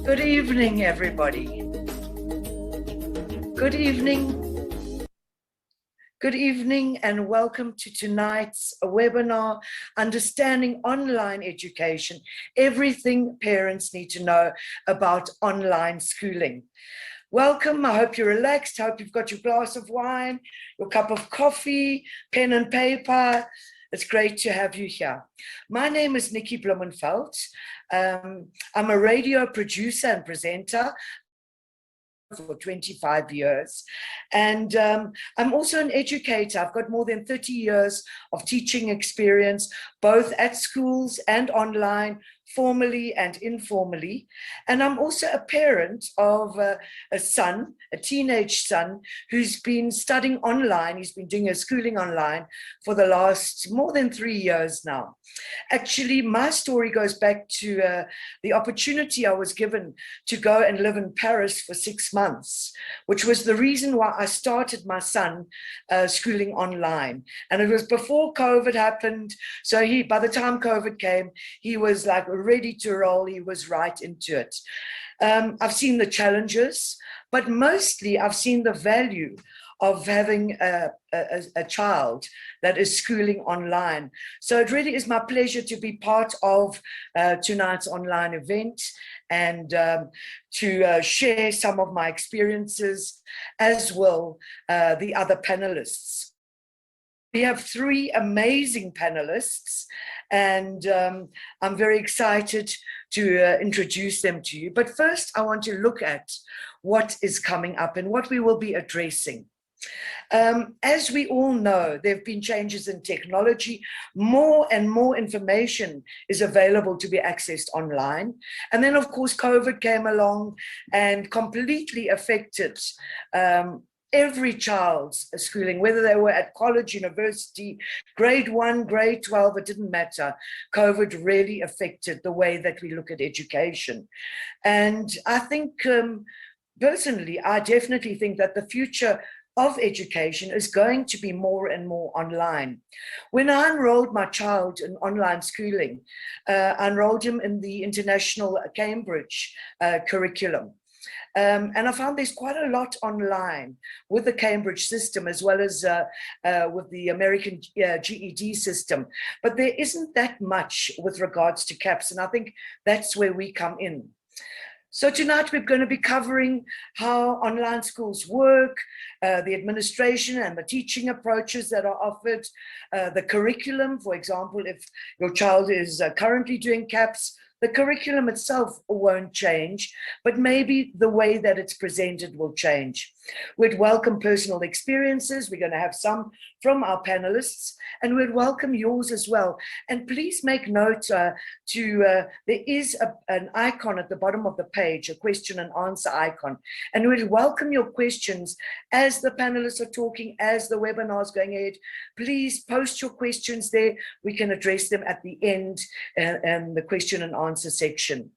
Good evening, everybody. Good evening. Good evening and welcome to tonight's webinar, Understanding Online Education, Everything Parents Need to Know About Online Schooling. Welcome, I hope you're relaxed, I hope you've got your glass of wine, your cup of coffee, pen and paper. It's great to have you here. My name is Nicky B. I'm a radio producer and presenter for 25 years. And I'm also an educator. I've got more than 30 years of teaching experience, both at schools and online, formally and informally. And I'm also a parent of a son, a teenage son, who's been studying online. He's been doing his schooling online for the last more than 3 years now. Actually, my story goes back to the opportunity I was given to go and live in Paris for 6 months, which was the reason why I started my son schooling online. And it was before COVID happened. So by the time COVID came, he was like ready to roll. He was right into it. I've seen the challenges, but mostly I've seen the value of having a child that is schooling online. So it really is my pleasure to be part of tonight's online event and to share some of my experiences, as well the other panelists. We have 3 amazing panelists, and I'm very excited to introduce them to you. But first, I want to look at what is coming up and what we will be addressing. As we all know, there have been changes in technology. More and more information is available to be accessed online. And then, of course, COVID came along and completely affected every child's schooling, whether they were at college, university, grade 1, grade 12, it didn't matter. COVID really affected the way that we look at education. And I think, personally, I definitely think that the future of education is going to be more and more online. When I enrolled my child in online schooling, I enrolled him in the international Cambridge curriculum. And I found there's quite a lot online with the Cambridge system, as well as with the American GED system. But there isn't that much with regards to CAPS, and I think that's where we come in. So tonight we're going to be covering how online schools work, the administration and the teaching approaches that are offered, the curriculum. For example, if your child is currently doing CAPS, the curriculum itself won't change, but maybe the way that it's presented will change. We'd welcome personal experiences. We're going to have some from our panelists, and we'd welcome yours as well. And please make note there is an icon at the bottom of the page, a question and answer icon. And we'd welcome your questions as the panelists are talking, as the webinar is going ahead. Please post your questions there. We can address them at the end and the question and answer section.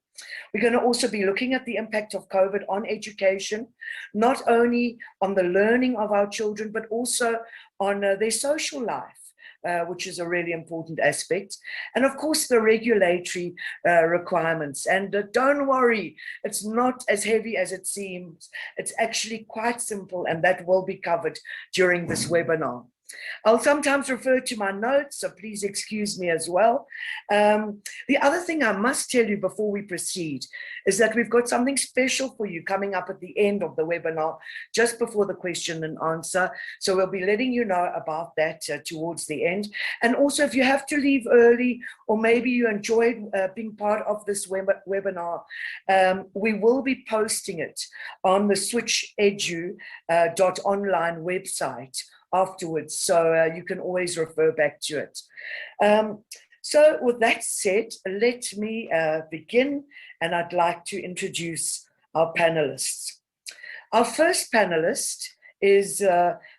We're going to also be looking at the impact of COVID on education, not only on the learning of our children, but also on their social life, which is a really important aspect. And of course, the regulatory requirements. And don't worry, it's not as heavy as it seems. It's actually quite simple, and that will be covered during this webinar. I'll sometimes refer to my notes, so please excuse me as well. The other thing I must tell you before we proceed is that we've got something special for you coming up at the end of the webinar, just before the question and answer. So we'll be letting you know about that towards the end. And also, if you have to leave early, or maybe you enjoyed being part of this webinar, we will be posting it on the Switch eDu .online website afterwards, so you can always refer back to it. So with that said, let me begin, and I'd like to introduce our panelists. Our first panelist is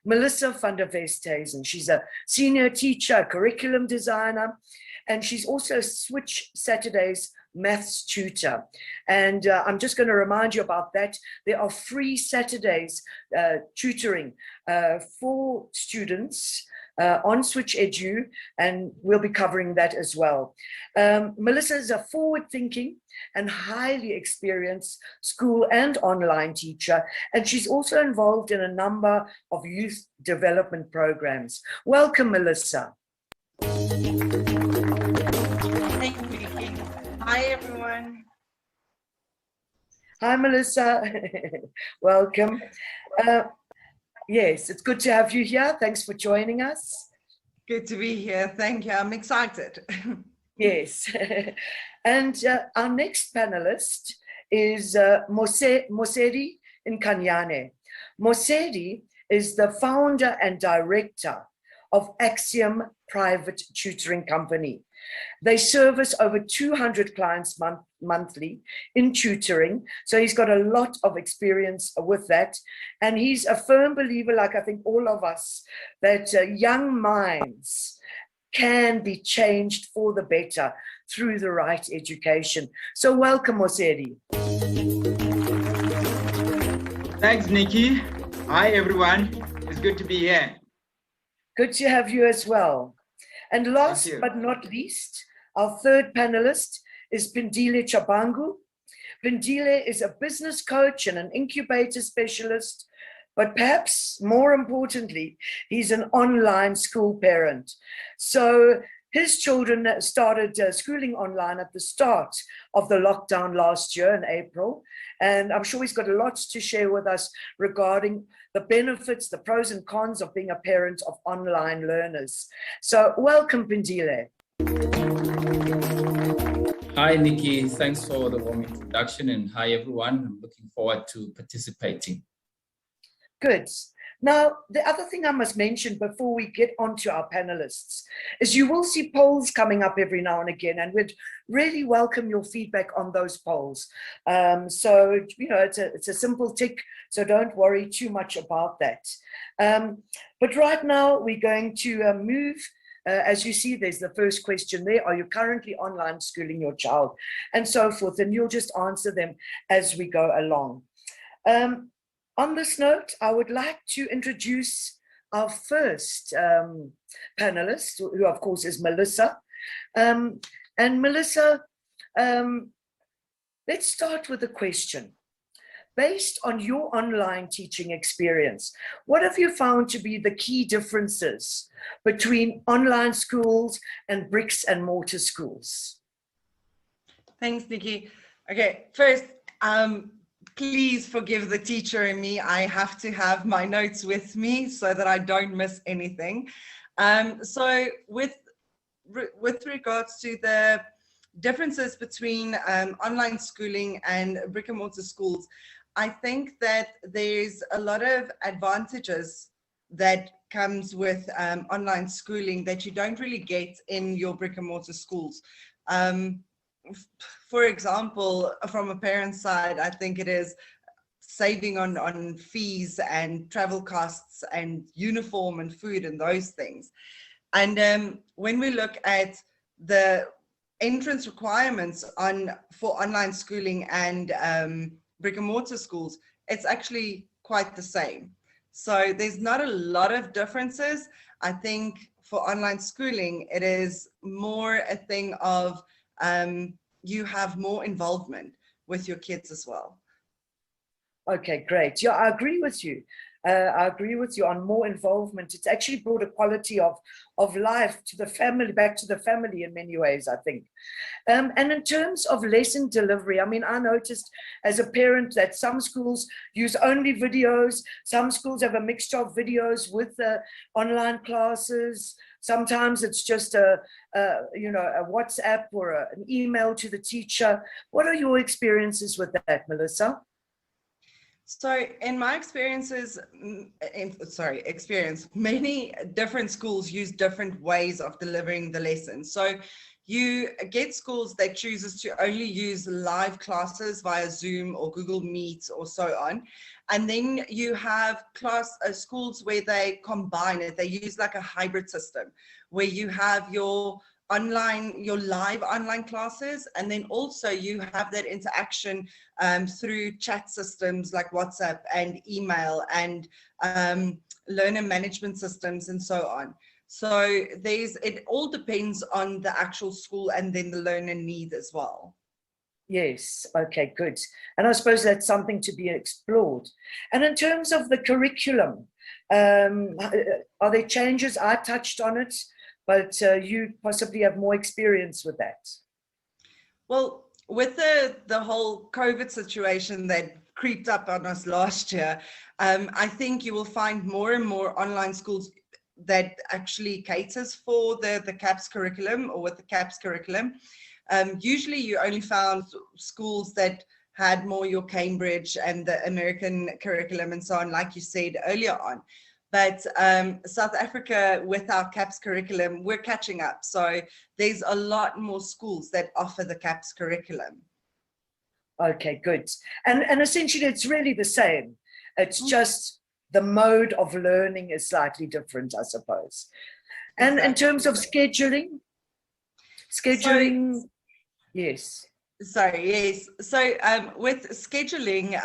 Melissa van der Westhuizen. She's a senior teacher, a curriculum designer, and she's also Switch Saturdays maths tutor. And I'm just going to remind you about that. There are free Saturdays tutoring for students on Switch Edu, and we'll be covering that as well. Melissa is a forward-thinking and highly experienced school and online teacher, and she's also involved in a number of youth development programs. Welcome, Melissa. Thank you, Nicky. Hi, everyone. Hi, Melissa. Welcome. Yes, it's good to have you here. Thanks for joining us. Good to be here. Thank you. I'm excited. Yes. And our next panelist is Mosedi Nkanyane. Mosedi is the founder and director of Axiom Private Tutoring Company. They service over 200 clients monthly in tutoring. So he's got a lot of experience with that. And he's a firm believer, like I think all of us, that young minds can be changed for the better through the right education. So welcome, Mosedi. Thanks, Nicky. Hi, everyone. It's good to be here. Good to have you as well. And last but not least, our third panelist is Pindile Chabangu. Pindile is a business coach and an incubator specialist, but perhaps more importantly, he's an online school parent. So his children started schooling online at the start of the lockdown last year in April. And I'm sure he's got a lot to share with us regarding the benefits, the pros and cons of being a parent of online learners. So welcome, Pindile. Hi, Nicky. Thanks for the warm introduction, and hi, everyone. I'm looking forward to participating. Good. Now, the other thing I must mention before we get onto our panelists is you will see polls coming up every now and again, and we'd really welcome your feedback on those polls. So, you know, it's a simple tick, so don't worry too much about that. But right now, we're going to move. As you see, there's the first question there. Are you currently online schooling your child? And so forth. And you'll just answer them as we go along. On this note, I would like to introduce our first panelist, who of course is Melissa. And Melissa, let's start with a question. Based on your online teaching experience, what have you found to be the key differences between online schools and bricks and mortar schools? Thanks, Nicky. Okay, first, please forgive the teacher in me. I have to have my notes with me so that I don't miss anything. So with regards to the differences between online schooling and brick and mortar schools, I think that there's a lot of advantages that comes with online schooling that you don't really get in your brick and mortar schools. For example, from a parent's side, I think it is saving on fees and travel costs and uniform and food and those things. And when we look at the entrance requirements for online schooling and brick and mortar schools, it's actually quite the same. So there's not a lot of differences. I think for online schooling, it is more a thing of you have more involvement with your kids as well. Okay, great. Yeah, I agree with you. I agree with you on more involvement. It's actually brought a quality of life to the family, back to the family in many ways, I think. And in terms of lesson delivery, I mean, I noticed as a parent that some schools use only videos. Some schools have a mixture of videos with the online classes. Sometimes it's just a WhatsApp or an email to the teacher. What are your experiences with that, Melissa? So in my experience, many different schools use different ways of delivering the lessons. So you get schools that chooses to only use live classes via Zoom or Google Meet or so on. And then you have schools where they combine it. They use like a hybrid system where you have your live online classes, and then also you have that interaction through chat systems like WhatsApp and email and learner management systems and so on. So it all depends on the actual school and then the learner need as well. Yes, okay, good. And I suppose that's something to be explored. And in terms of the curriculum, are there changes? I touched on it, but you possibly have more experience with that. Well, with the whole COVID situation that creeped up on us last year, I think you will find more and more online schools that actually caters for the CAPS curriculum or with the CAPS curriculum. Usually you only found schools that had more your Cambridge and the American curriculum and so on, like you said earlier on. But South Africa, with our CAPS curriculum, we're catching up. So there's a lot more schools that offer the CAPS curriculum. Okay, good. And essentially it's really the same. It's just the mode of learning is slightly different, I suppose. And in terms of scheduling, yes. Sorry, yes. So with scheduling,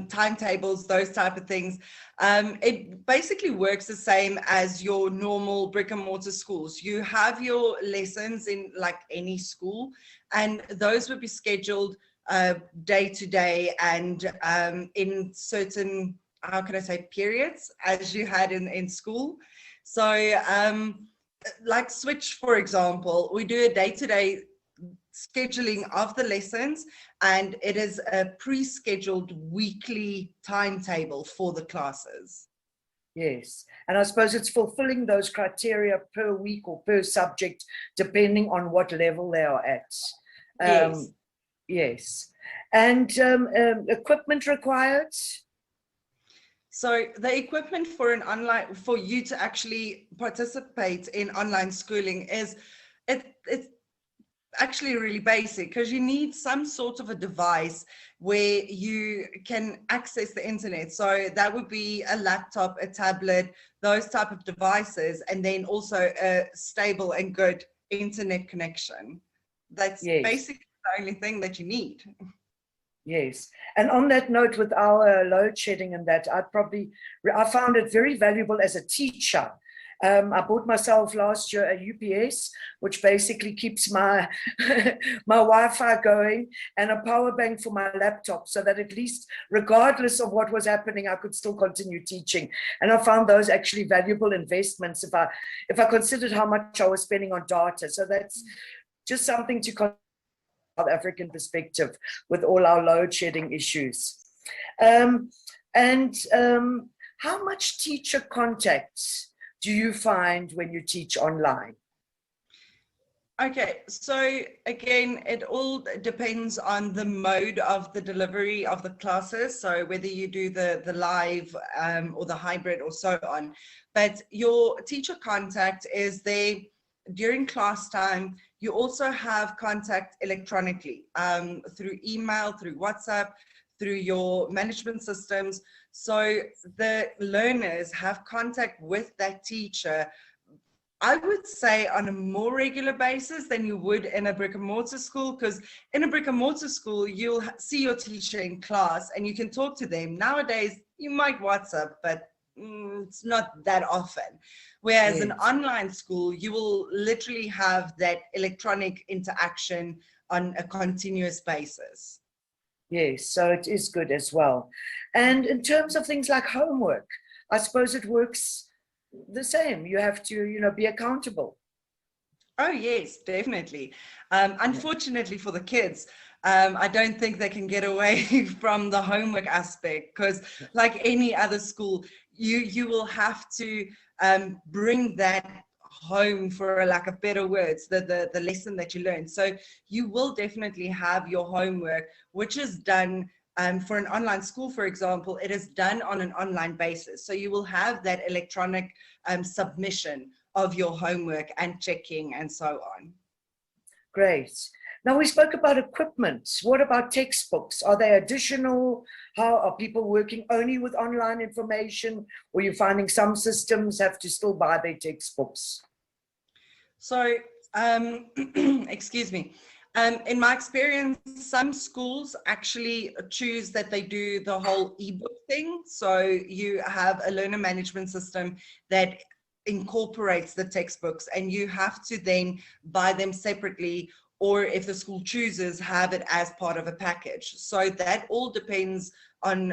timetables, those type of things, it basically works the same as your normal brick and mortar schools. You have your lessons in like any school, and those would be scheduled day to day and in certain, how can I say, periods as you had in school. So like Switch, for example, we do a day-to-day scheduling of the lessons, and it is a pre-scheduled weekly timetable for the classes. Yes, and I suppose it's fulfilling those criteria per week or per subject, depending on what level they are at. Yes. Yes, and equipment required? So the equipment for for you to actually participate in online schooling is, it's actually really basic, because you need some sort of a device where you can access the internet. So that would be a laptop, a tablet, those type of devices, and then also a stable and good internet connection. That's basically the only thing that you need. Yes, and on that note, with our load shedding and that, I found it very valuable as a teacher. I bought myself last year a UPS, which basically keeps my my Wi-Fi going, and a power bank for my laptop, so that at least, regardless of what was happening, I could still continue teaching. And I found those actually valuable investments if I considered how much I was spending on data. So that's just something to consider. South African perspective with all our load shedding issues. How much teacher contact do you find when you teach online? Okay, so again, it all depends on the mode of the delivery of the classes. So whether you do the live or the hybrid or so on, but your teacher contact is there during class time. You also have contact electronically through email, through WhatsApp, through your management systems. So the learners have contact with that teacher, I would say, on a more regular basis than you would in a brick and mortar school, because in a brick and mortar school, you'll see your teacher in class and you can talk to them. Nowadays, you might WhatsApp, but it's not that often. Whereas an online school, you will literally have that electronic interaction on a continuous basis. Yes, so it is good as well. And in terms of things like homework, I suppose it works the same. You have to, be accountable. Oh, yes, definitely. Unfortunately for the kids, I don't think they can get away from the homework aspect, because like any other school, you will have to bring that home, for a lack of better words, the lesson that you learned. So you will definitely have your homework, which is done for an online school, for example. It is done on an online basis. So you will have that electronic submission of your homework and checking and so on. Great. Now we spoke about equipment. What about textbooks? Are they additional? How are people working only with online information, or are you finding some systems have to still buy their textbooks? So, excuse me. In my experience, some schools actually choose that they do the whole ebook thing. So you have a learner management system that incorporates the textbooks, and you have to then buy them separately, or if the school chooses, have it as part of a package. So that all depends on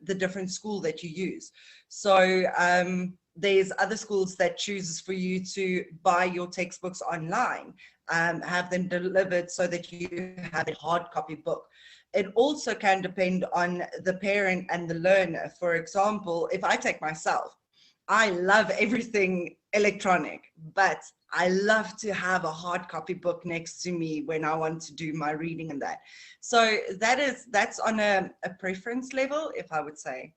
the different school that you use. So there's other schools that chooses for you to buy your textbooks online, have them delivered so that you have a hard copy book. It also can depend on the parent and the learner. For example, if I take myself, I love everything electronic, but I love to have a hard copy book next to me when I want to do my reading and that. So that's on a preference level, if I would say.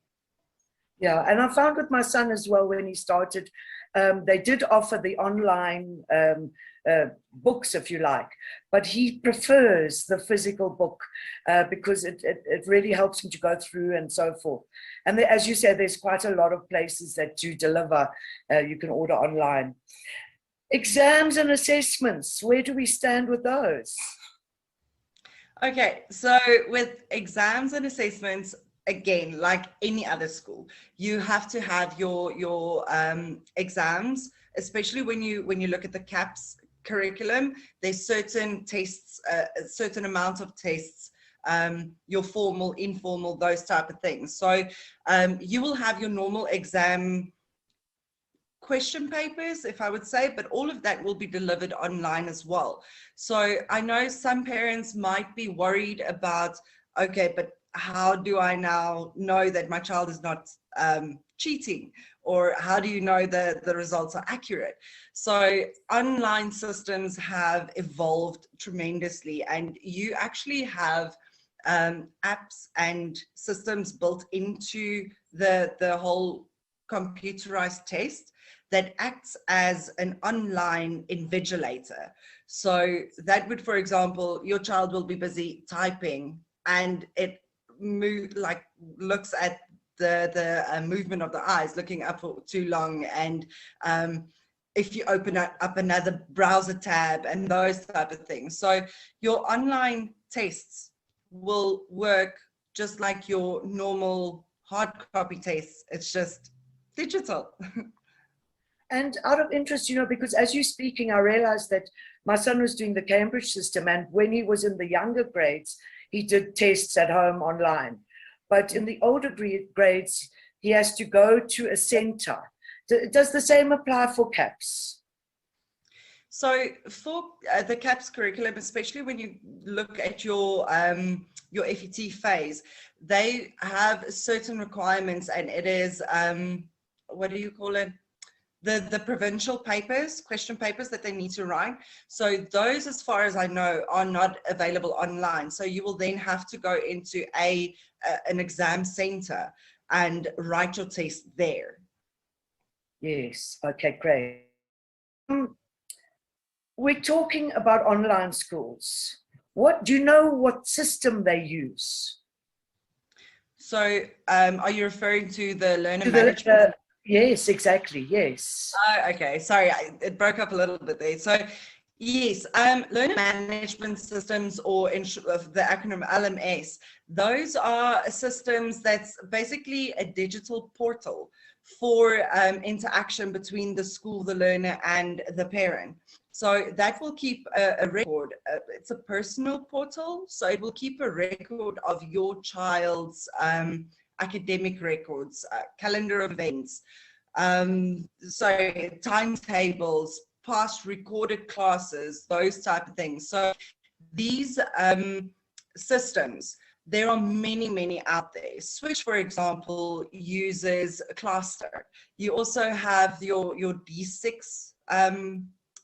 Yeah, and I found with my son as well, when he started, they did offer the online books, if you like, but he prefers the physical book because it really helps him to go through and so forth. And as you said, there's quite a lot of places that do deliver. You can order online. Exams and assessments, where do we stand with those? Okay, so with exams and assessments, again, like any other school, you have to have your exams, especially when you look at the CAPS curriculum. There's certain tests, a certain amount of tests, your formal, informal, those type of things. So you will have your normal exam question papers, if I would say, but all of that will be delivered online as well. So I know some parents might be worried about, okay, but how do I now know that my child is not cheating? Or how do you know that the results are accurate? So online systems have evolved tremendously, and you actually have apps and systems built into the whole computerized test that acts as an online invigilator. So that would, for example, your child will be busy typing and it looks at the movement of the eyes, looking up for too long, and if you open up another browser tab and those type of things. So your online tests will work just like your normal hard copy tests. It's just digital. And out of interest, you know, because as you're speaking, I realized that my son was doing the Cambridge system, and when he was in the younger grades, he did tests at home online. But in the older grades, he has to go to a center. Does the same apply for CAPS? So for the CAPS curriculum, especially when you look at your FET phase, they have certain requirements, and it is, what do you call it? The provincial papers, question papers that they need to write. So those, as far as I know, are not available online. So you will then have to go into an exam center and write your test there. Yes, okay, great. We're talking about online schools. Do you know what system they use? So are you referring to the learner management? Yes, exactly, yes. Oh, okay, sorry, it broke up a little bit there. So yes, learner management systems, or the acronym LMS, those are systems that's basically a digital portal for interaction between the school, the learner, and the parent. So that will keep a record. It's a personal portal, so it will keep a record of your child's academic records, calendar of events, so timetables, past recorded classes, those type of things. So these systems, there are many out there. Switch, for example, uses Cluster. You also have your D6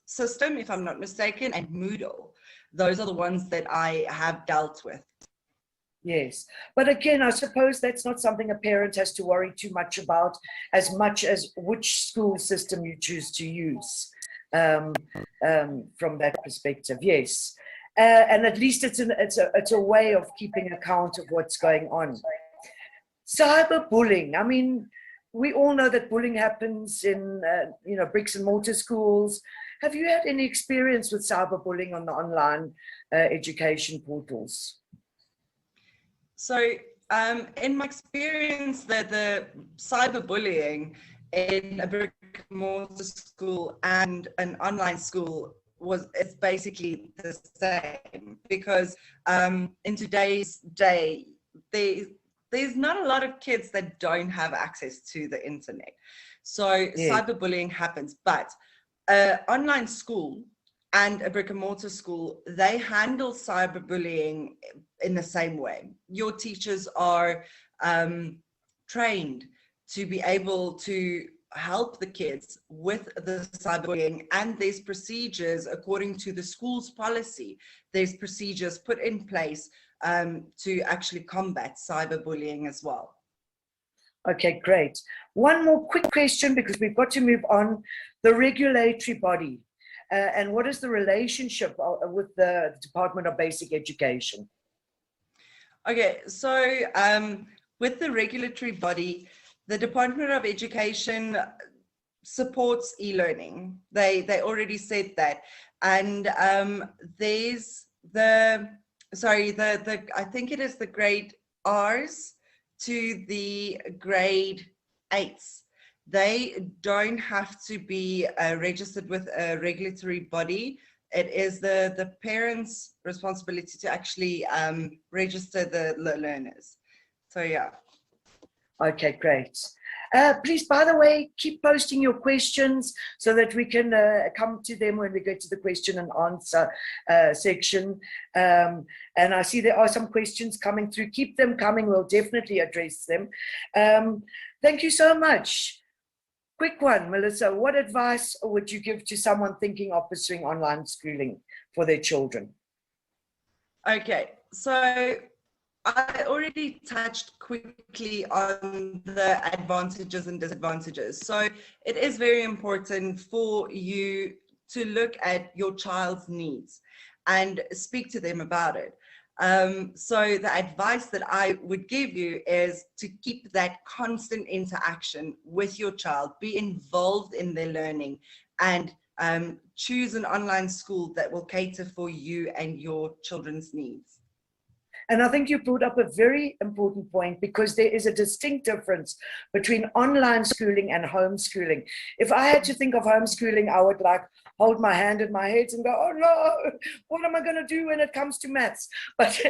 system, if I'm not mistaken, and Moodle. Those are the ones that I have dealt with. Yes, but again, I suppose that's not something a parent has to worry too much about, as much as which school system you choose to use from that perspective. Yes, and at least it's a way of keeping account of what's going on. Cyberbullying. I mean, we all know that bullying happens in bricks and mortar schools. Have you had any experience with cyberbullying on the online education portals? So in my experience, the cyberbullying in a brick and mortar school and an online school it's basically the same, because in today's day, there's not a lot of kids that don't have access to the internet. So cyberbullying happens, but an online school and a brick and mortar school, they handle cyberbullying in the same way. Your teachers are trained to be able to help the kids with the cyberbullying, and there's procedures according to the school's policy. There's procedures put in place to actually combat cyberbullying as well. Okay, great. One more quick question, because we've got to move on. The regulatory body, and what is the relationship with the Department of Basic Education? Okay, so with the regulatory body, the Department of Education supports e-learning. They already said that. And there's I think it is the grade R's to the grade 8s. They don't have to be registered with a regulatory body. It is the parents' responsibility to actually register the learners. So yeah. Okay, great. Please, by the way, keep posting your questions so that we can come to them when we get to the question and answer section. And I see there are some questions coming through. Keep them coming. We'll definitely address them. Thank you so much. Quick one, Melissa. What advice would you give to someone thinking of pursuing online schooling for their children? Okay, so I already touched quickly on the advantages and disadvantages. So it is very important for you to look at your child's needs and speak to them about it. So the advice that I would give you is to keep that constant interaction with your child, be involved in their learning, and choose an online school that will cater for you and your children's needs. And I think you brought up a very important point, because there is a distinct difference between online schooling and homeschooling. If I had to think of homeschooling, I would like hold my hand in my head and go, oh no, what am I going to do when it comes to maths? But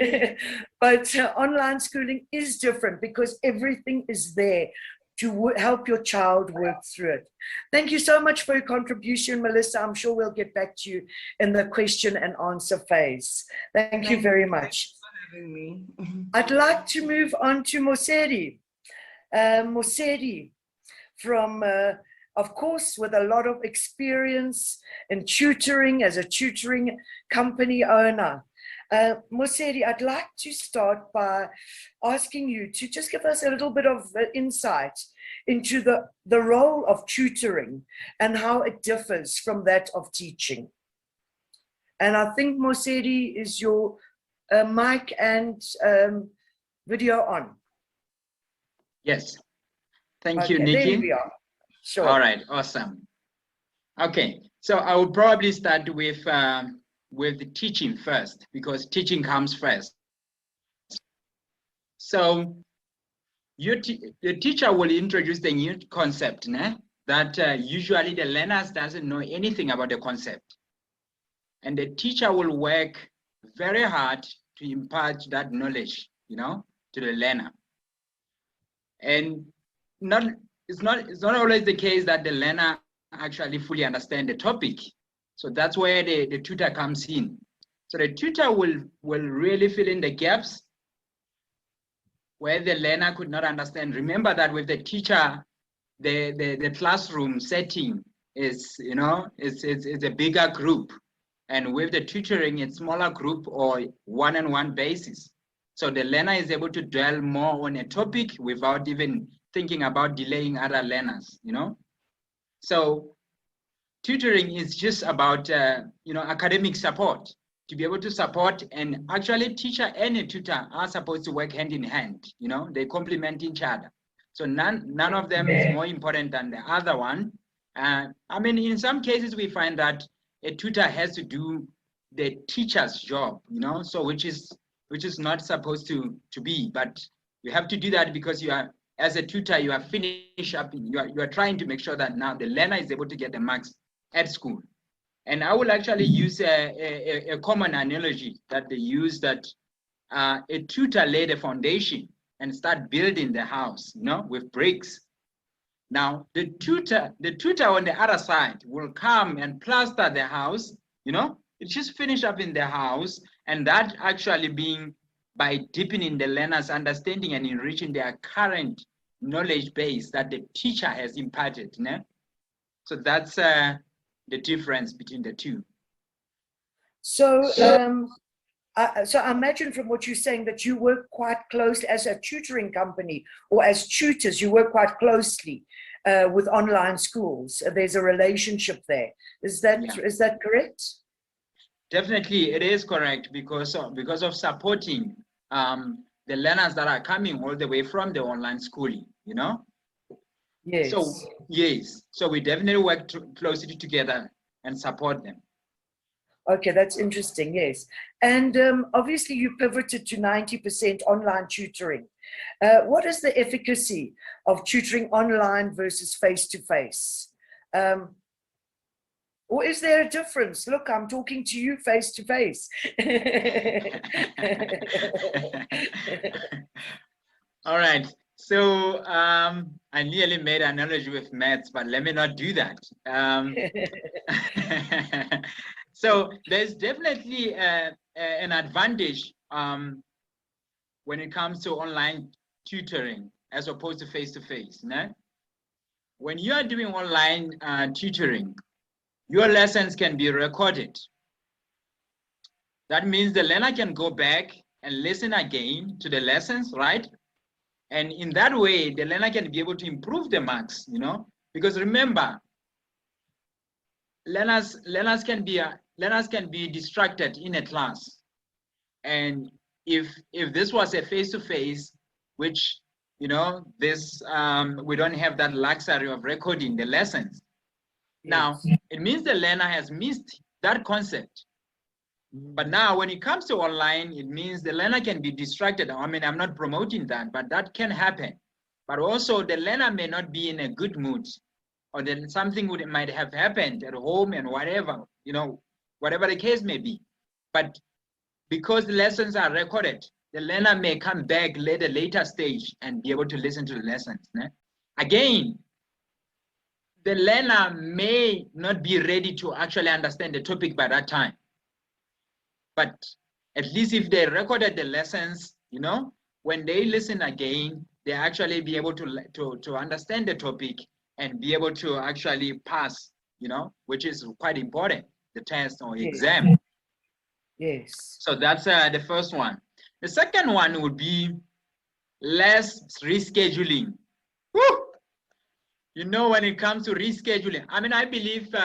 online schooling is different, because everything is there to help your child work through it. Thank you so much for your contribution, Melissa. I'm sure we'll get back to you in the question and answer phase. Thank you very much. Me. I'd like to move on to Mosedi. Mosedi, from, of course, with a lot of experience in tutoring as a tutoring company owner. Mosedi, I'd like to start by asking you to just give us a little bit of insight into the role of tutoring and how it differs from that of teaching. And I think, Mosedi, is your mic and video on. Yes. Thank you, Nikki. There we are. Sure. All right. Awesome. Okay. So I will probably start with the teaching first, because teaching comes first. So the teacher will introduce the new concept, that usually the learners doesn't know anything about the concept. And the teacher will work very hard to impart that knowledge, to the learner. And it's not always the case that the learner actually fully understand the topic. So that's where the tutor comes in. So the tutor will really fill in the gaps where the learner could not understand. Remember that with the teacher, the classroom setting is, it's a bigger group. And with the tutoring, it's smaller group or one-on-one basis. So the learner is able to dwell more on a topic without even thinking about delaying other learners, So tutoring is just about, academic support, to be able to support, and actually teacher and a tutor are supposed to work hand in hand, they complement each other. So none of them is more important than the other one. In some cases, we find that a tutor has to do the teacher's job, so which is not supposed to be, but you have to do that because you are as a tutor, you are finished up, you are trying to make sure that now the learner is able to get the marks at school. And I will actually use a common analogy that they use, that a tutor laid a foundation and start building the house, with bricks. Now the tutor on the other side will come and plaster the house, it's just finished up in the house, and that actually being by deepening the learner's understanding and enriching their current knowledge base that the teacher has imparted. So that's the difference between the two. So, so I imagine from what you're saying that you work quite closely as a tutoring company, or as tutors, you work quite closely with online schools. There's a relationship there. Is that correct? Definitely, it is correct, because of supporting the learners that are coming all the way from the online schooling. Yes. So yes, so we definitely work closely together and support them. Okay, that's interesting. Yes, and obviously you pivoted to 90% online tutoring. What is the efficacy of tutoring online versus face-to-face? Or is there a difference? Look, I'm talking to you face to face. All right. So I nearly made an analogy with maths, but let me not do that. So there's definitely an advantage when it comes to online tutoring as opposed to face-to-face. When you are doing online tutoring, your lessons can be recorded. That means the learner can go back and listen again to the lessons, right? And in that way, the learner can be able to improve the marks, because remember, learners can be distracted in a class. And if this was a face-to-face, which, this we don't have that luxury of recording the lessons. Yes. Now, it means the learner has missed that concept. But now when it comes to online, it means the learner can be distracted. I mean, I'm not promoting that, but that can happen. But also the learner may not be in a good mood, or then something might have happened at home and whatever, whatever the case may be. But because the lessons are recorded, the learner may come back at a later stage and be able to listen to the lessons. Again, the learner may not be ready to actually understand the topic by that time. But at least if they recorded the lessons, when they listen again, they actually be able to understand the topic and be able to actually pass, which is quite important, the test or exam. Yes. So that's the first one. The second one would be less rescheduling. Woo! When it comes to rescheduling, I mean, I believe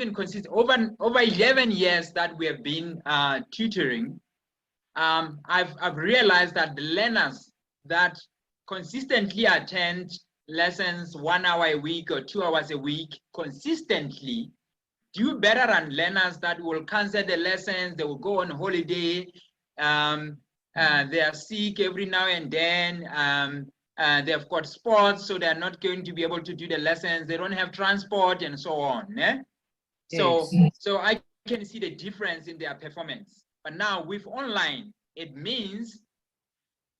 in consistent. Over 11 years that we have been tutoring, I've realized that the learners that consistently attend lessons 1 hour a week or 2 hours a week consistently do better than learners that will cancel the lessons. They will go on holiday. They are sick every now and then. They've got sports, so they're not going to be able to do the lessons. They don't have transport and so on. So I can see the difference in their performance. But now with online, it means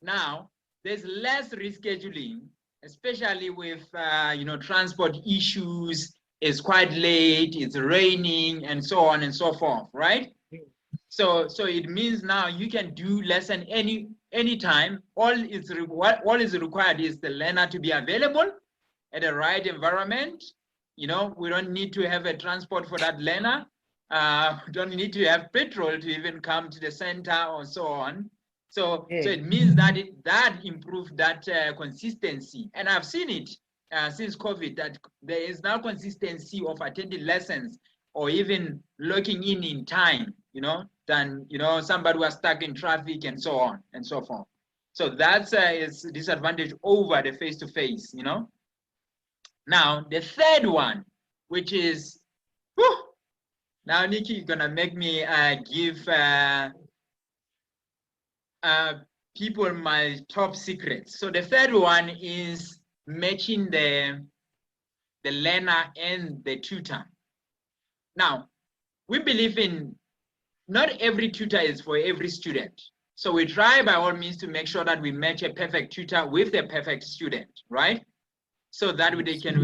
now there's less rescheduling, especially with transport issues. It's quite late, it's raining, and so on and so forth, right? So it means now you can do lesson anytime. All is required is the learner to be available at the right environment. We don't need to have a transport for that learner. We don't need to have petrol to even come to the center or so on. So it means that that improved that consistency. And I've seen it since COVID, that there is now consistency of attending lessons or even locking in time, than, somebody was stuck in traffic and so on and so forth. So that's is disadvantage over the face-to-face, Now, the third one, which is, now Nicky, you're gonna make me give people my top secrets. So the third one is matching the learner and the tutor. Now, we believe in not every tutor is for every student. So we try by all means to make sure that we match a perfect tutor with a perfect student, right? So that we can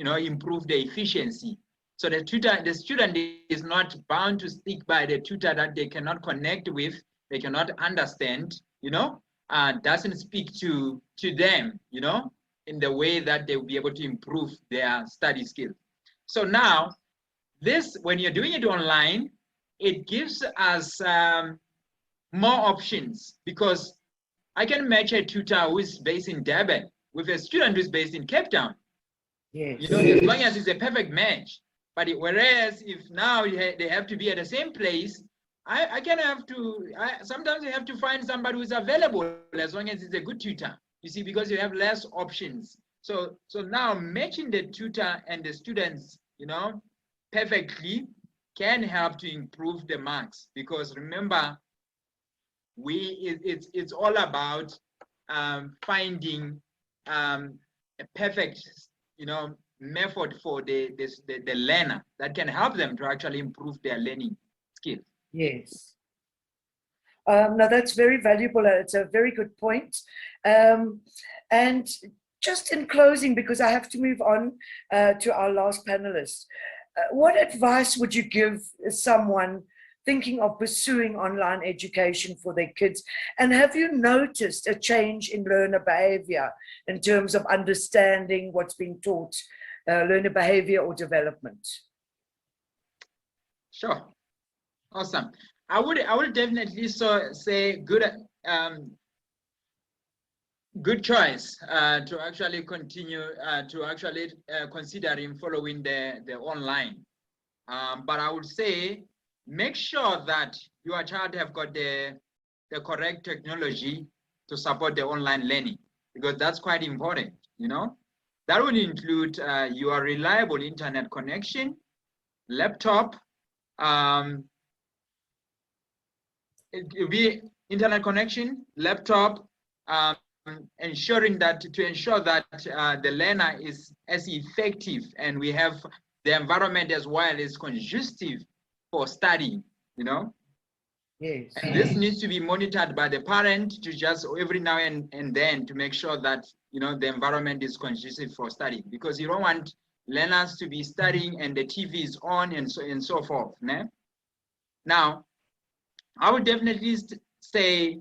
improve the efficiency. So the student is not bound to stick by the tutor that they cannot connect with, they cannot understand, doesn't speak to them, in the way that they will be able to improve their study skills. So now, when you're doing it online, it gives us more options, because I can match a tutor who is based in Durban with a student who is based in Cape Town. Yes. As long as it's a perfect match. But whereas if now they have to be at the same place, sometimes you have to find somebody who's available, as long as it's a good tutor, you see, because you have less options. So now matching the tutor and the students, perfectly can help to improve the marks, because remember, it's all about finding a perfect, method for the learner that can help them to actually improve their learning skills. Yes. Now that's very valuable. It's a very good point. And just in closing, because I have to move on to our last panelist, what advice would you give someone thinking of pursuing online education for their kids? And have you noticed a change in learner behavior in terms of understanding what's being taught, learner behavior or development? Sure. Awesome. I would definitely say good choice to actually continue considering following the online. But I would say make sure that your child have got the correct technology to support the online learning, because that's quite important. That would include your reliable internet connection, laptop. It will be internet connection, laptop, ensuring that the learner is as effective, and we have the environment as well is conducive for studying, Yes. And this needs to be monitored by the parent to just every now and then to make sure that the environment is conducive for studying, because you don't want learners to be studying and the TV is on and so forth. Now, I would definitely say,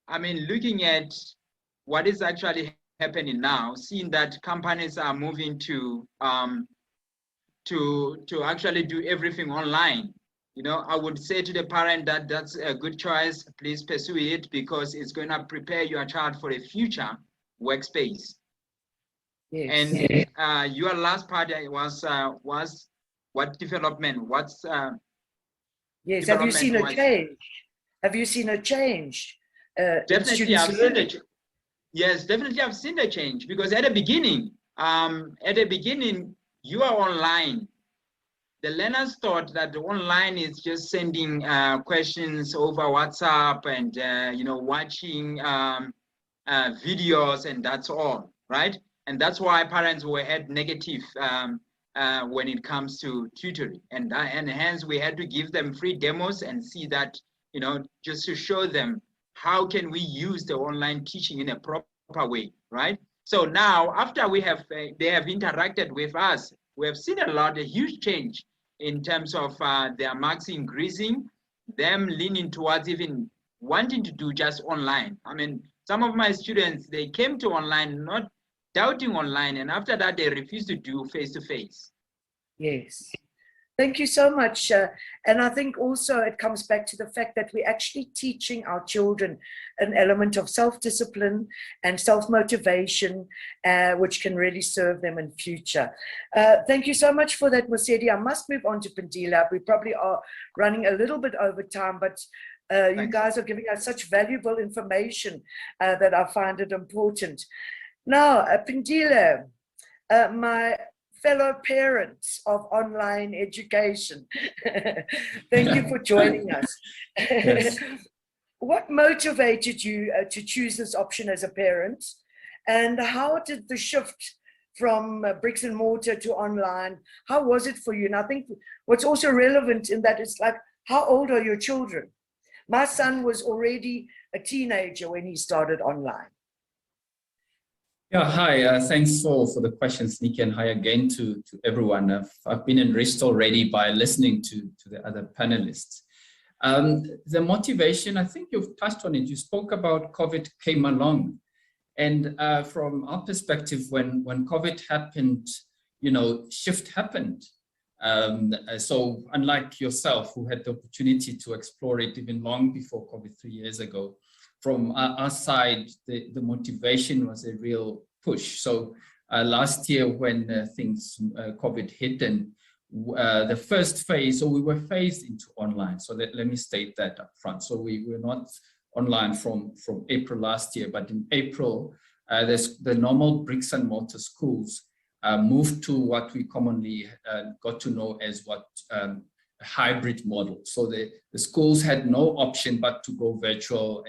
looking at what is actually happening now, seeing that companies are moving to actually do everything online, I would say to the parent that that's a good choice. Please pursue it, because it's going to prepare your child for a future workspace. Yes. And your last part was what development? What's yes. Have you seen a change? Have you seen a change? Definitely, I've seen it. Yes, definitely, I've seen the change, because at the beginning, you are online. The learners thought that the online is just sending questions over WhatsApp and watching videos, and that's all, right? And that's why parents had negative when it comes to tutoring, and hence we had to give them free demos and see that just to show them how can we use the online teaching in a proper way, right? So now, after they have interacted with us, we have seen a huge change in terms of their marks increasing, them leaning towards even wanting to do just online. Some of my students, they came to online not doubting online, and after that they refused to do face-to-face. Yes. Thank you so much. And I think also it comes back to the fact that we're actually teaching our children an element of self-discipline and self-motivation, which can really serve them in future. Thank you so much for that, Mosedi. I must move on to Pendila. We probably are running a little bit over time, but you guys are giving us such valuable information that I find it important. Now, Pendila, my fellow parents of online education, thank you for joining us. Yes. what motivated you to choose this option as a parent? And how did the shift from bricks and mortar to online, how was it for you? And I think what's also relevant in that is like, how old are your children? My son was already a teenager when he started online. Yeah, hi. Thanks for the questions, Nikki, and hi again to everyone. I've been enriched already by listening to the other panelists. The motivation, I think you've touched on it. You spoke about COVID came along. And from our perspective, when COVID happened, you know, shift happened. So unlike yourself, who had the opportunity to explore it even long before COVID 3 years ago, from our side, the motivation was a real push. So last year when COVID hit, and the first phase, so we were phased into online. So let me state that up front. So we were not online from April last year, but in April, the normal bricks and mortar schools moved to what we commonly got to know as what a hybrid model. So the schools had no option but to go virtual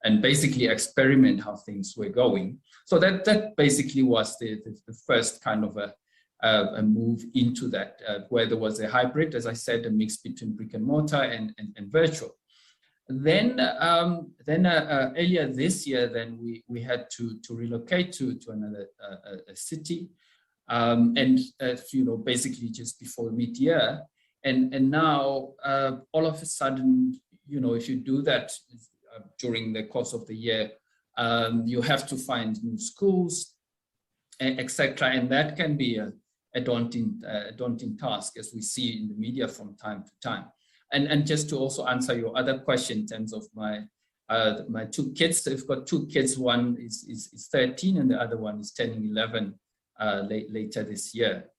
and basically experiment how things were going. So that basically was the first kind of a move into that, where there was a hybrid, as I said, a mix between brick and mortar and virtual. Then earlier this year, then we had to relocate to another city, and you know, basically just before mid-year, and now all of a sudden, you know, if you do that during the course of the year, you have to find new schools, etc., and that can be a daunting task, as we see in the media from time to time. And just to also answer your other question in terms of my two kids, I've got two kids. One is 13, and the other one is turning 11 later this year.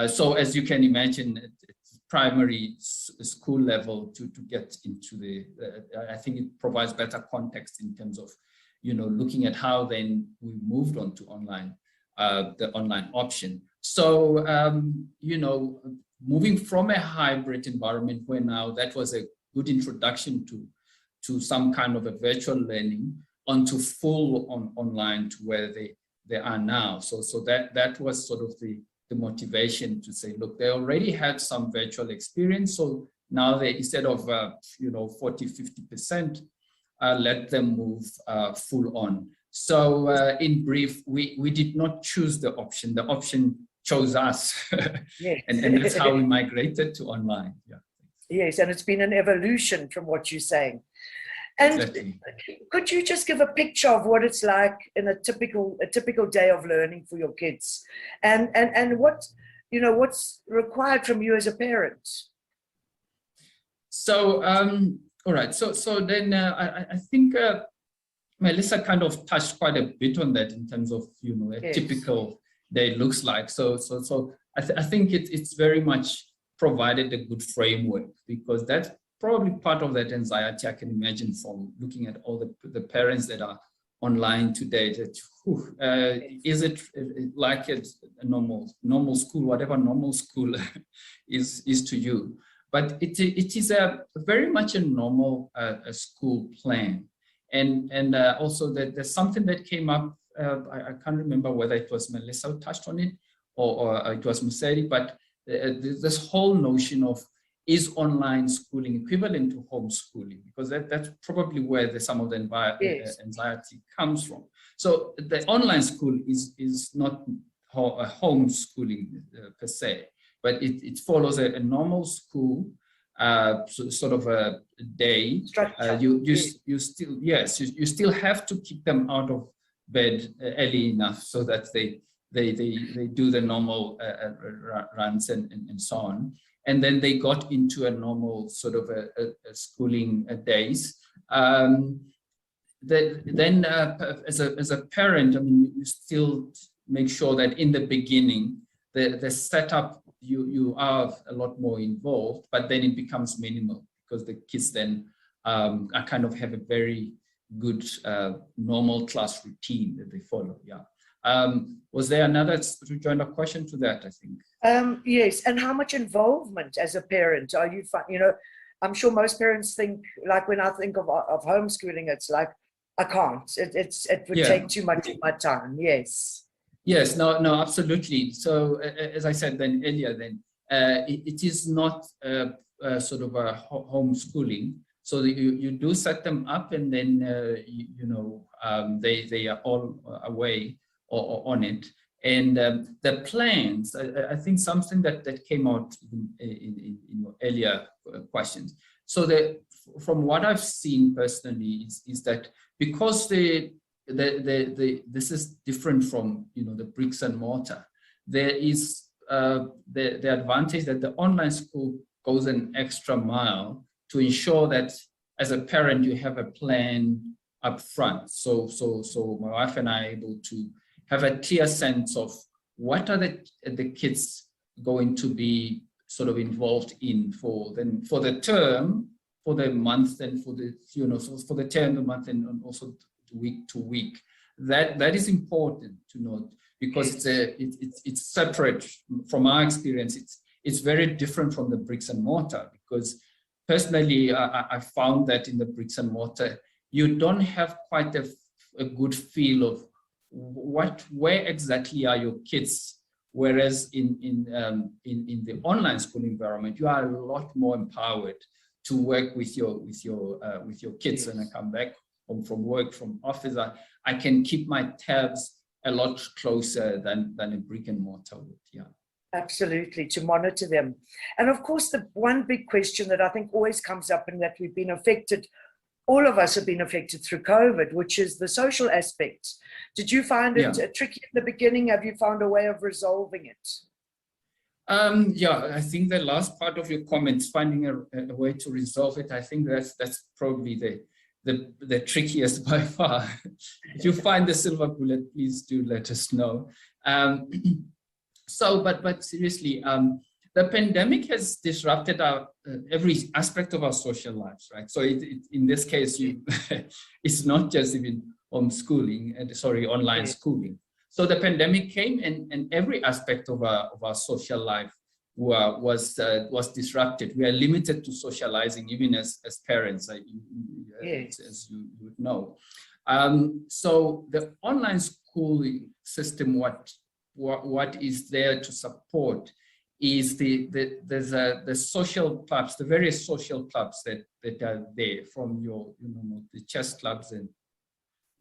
So as you can imagine, it's primary school level to get into the. I think it provides better context in terms of, you know, looking at how then we moved on to online, the online option. So you know, moving from a hybrid environment where now that was a good introduction to some kind of a virtual learning onto full online to where they are now. So that was sort of the motivation to say, look, they already had some virtual experience. So now they, instead of, you know, 40, 50%, let them move full on. So in brief, we did not choose the option chose us. Yes. and that's how we migrated to online. Yeah. Yes, and it's been an evolution from what you're saying. And exactly. Could you just give a picture of what it's like in a typical day of learning for your kids, and what, you know, what's required from you as a parent? So all right, so then I think Melissa kind of touched quite a bit on that in terms of, you know, a yes. typical day looks like. So I think it's very much provided a good framework, because that's probably part of that anxiety I can imagine from looking at all the parents that are online today. That is it like a normal school, whatever normal school is to you, but it is a very much a normal school plan, and also that there's something that came up. I can't remember whether it was Melissa who touched on it or it was Museri, but this whole notion of, is online schooling equivalent to homeschooling? Because that's probably where some of the anxiety comes from. So the online school is not a homeschooling per se, but it follows a normal school sort of a day. You still have to keep them out of bed early enough so that they do the normal runs and so on. And then they got into a normal sort of a schooling days. Then as a parent, I mean, you still make sure that in the beginning, the setup, you are a lot more involved, but then it becomes minimal because the kids then kind of have a very good normal class routine that they follow. Yeah. Was there another rejoinder question to that, I think? Yes, and how much involvement as a parent are you, you know, I'm sure most parents think, like when I think of homeschooling, it's like, I can't, it would take too much of my time. Yes. Yes, no, absolutely. So as I said then earlier, it is not sort of a homeschooling. So you do set them up, and then they are all away or on it. And the plans, I think something that came out in your earlier questions. So from what I've seen personally is that because this is different from the bricks and mortar, there is the advantage that the online school goes an extra mile to ensure that as a parent you have a plan up front. So my wife and I are able to have a clear sense of what are the kids going to be sort of involved in for the term, for the month, and for the so for the term, the month, and also week to week. That is important to note, because it's separate from our experience. It's very different from the bricks and mortar, because personally I found that in the bricks and mortar you don't have quite a good feel of where exactly are your kids, whereas in the online school environment you are a lot more empowered to work with your kids. When I come back from work, from office, I can keep my tabs a lot closer than a brick and mortar would. Yeah, absolutely, to monitor them. And of course, the one big question that I think always comes up, and that we've been affected, all of us have been affected through COVID, which is the social aspects. Did you find it tricky in the beginning? Have you found a way of resolving it? Yeah, I think the last part of your comments, finding a way to resolve it, I think that's probably the trickiest by far. If you find the silver bullet, please do let us know. But seriously, the pandemic has disrupted our every aspect of our social lives, right? So in this case, it's not just even homeschooling, online schooling. So the pandemic came, and every aspect of our social life was disrupted. We are limited to socializing, even as parents, as you would know. So the online schooling system, what is there to support is the social clubs, the various social clubs that are there, from the chess clubs and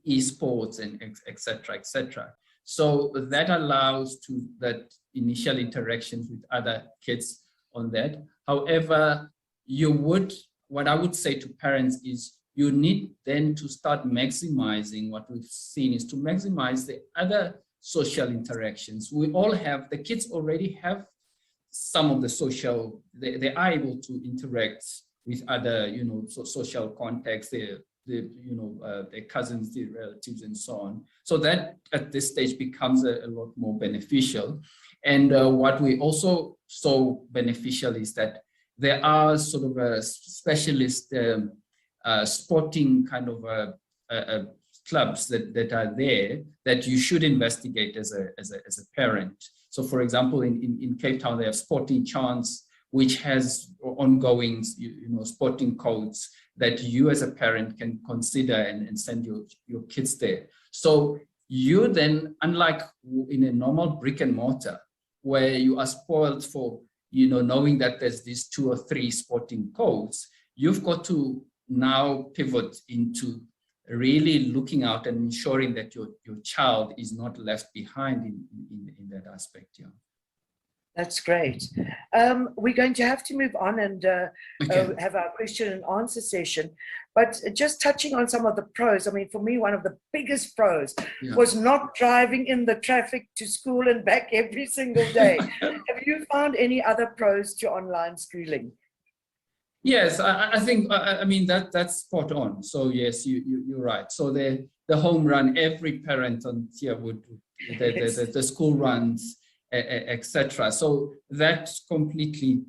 esports and etc. So that allows to that initial interactions with other kids on that. However, what I would say to parents is you need then to start maximizing, what we've seen is to maximize the other social interactions. The kids already have some of the social, they are able to interact with other, social contacts, their cousins, their relatives, and so on. So that at this stage becomes a lot more beneficial. And what we also saw beneficial is that there are sort of a specialist sporting kind of clubs that are there that you should investigate as a parent. So for example, in Cape Town, they have Sporting Chance, which has ongoing sporting codes that you as a parent can consider and send your kids there. So you then, unlike in a normal brick and mortar, where you are spoiled for knowing that there's these 2 or 3 sporting codes, you've got to now pivot into really looking out and ensuring that your child is not left behind in that aspect. Yeah. That's great. We're going to have to move on and have our question and answer session. But just touching on some of the pros, I mean, for me, one of the biggest pros was not driving in the traffic to school and back every single day. Have you found any other pros to online schooling? Yes, I think, I mean, that's spot on. So yes, you're right. So the home run, every parent on here would, the school runs, etc. So that completely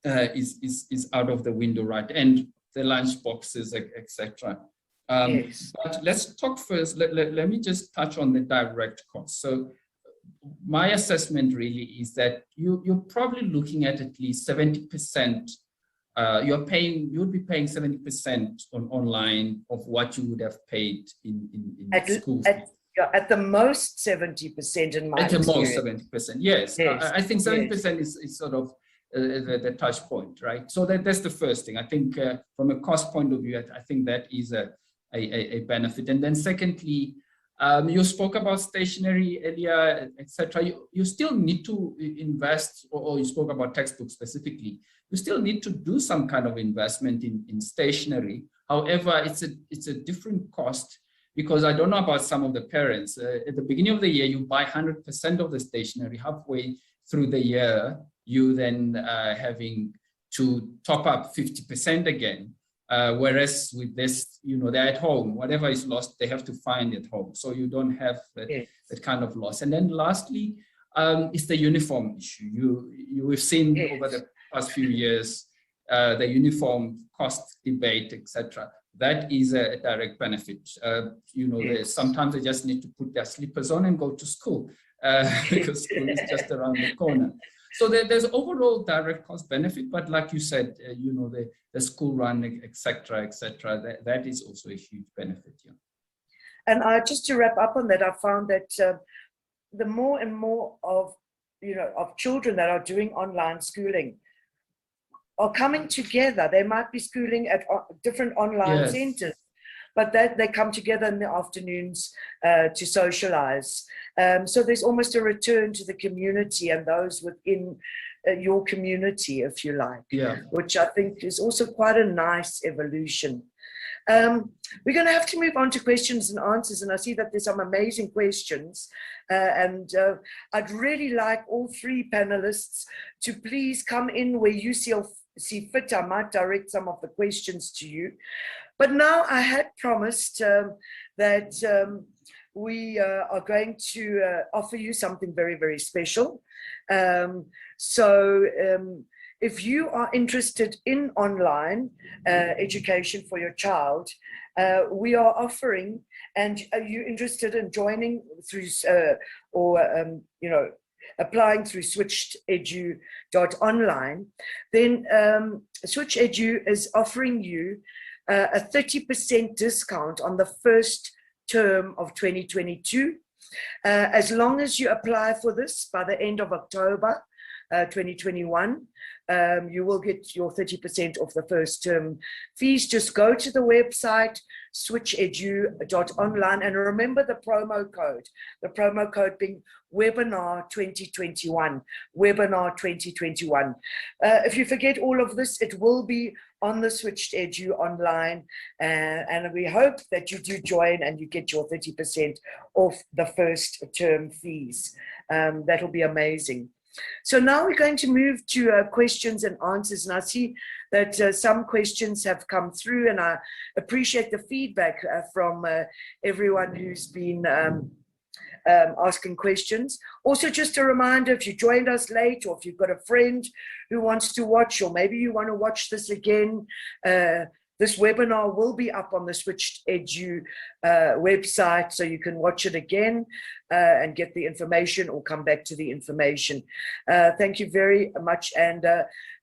is out of the window, right? And the lunch boxes, etc. But let's talk first. Let me just touch on the direct cost. So my assessment really is that you're probably looking at least 70% you would be paying 70% on online of what you would have paid in school. At the most 70% in my experience. At the most 70%, yes. Yes. I think 70% is sort of the touch point, right? So that's the first thing. I think from a cost point of view, I think that is a benefit. And then secondly, you spoke about stationery earlier, etc. You still need to invest, or you spoke about textbooks specifically. You still need to do some kind of investment in stationery. However, it's a different cost, because I don't know about some of the parents. At the beginning of the year, you buy 100% of the stationery. Halfway through the year, you then having to top up 50% again. Whereas with this, they're at home. Whatever is lost, they have to find at home. So you don't have that kind of loss. And then lastly, is the uniform issue. We've seen over the past few years, the uniform cost debate, etc. That is a direct benefit. Sometimes they just need to put their slippers on and go to school because school is just around the corner. So there's overall direct cost benefit, but like you said, the school run, etc., that is also a huge benefit. Yeah. And just to wrap up on that, I found that the more and more of children that are doing online schooling are coming together. They might be schooling at different online centers, but they come together in the afternoons to socialize. So there's almost a return to the community and those within your community, if you like, which I think is also quite a nice evolution. We're going to have to move on to questions and answers, and I see that there's some amazing questions, and I'd really like all three panelists to please come in where you see fit. I might direct some of the questions to you, but now I had promised that we are going to offer you something very, very special. If you are interested in online education for your child, we are offering, and are you interested in joining through applying through switchedu.online, then Switch Edu is offering you a 30% discount on the first term of 2022, as long as you apply for this by the end of October 2021. You will get your 30% off the first term fees. Just go to the website switchedu.online and remember the promo code being webinar 2021. If you forget all of this, it will be on the Switched Edu online, and we hope that you do join and you get your 30% off the first term fees. That'll be amazing. So now we're going to move to questions and answers, and I see that some questions have come through, and I appreciate the feedback from everyone who's been asking questions. Also, just a reminder, if you joined us late, or if you've got a friend who wants to watch, or maybe you want to watch this again, this webinar will be up on the Switched Edu website, so you can watch it again and get the information, or come back to the information. Thank you very much, and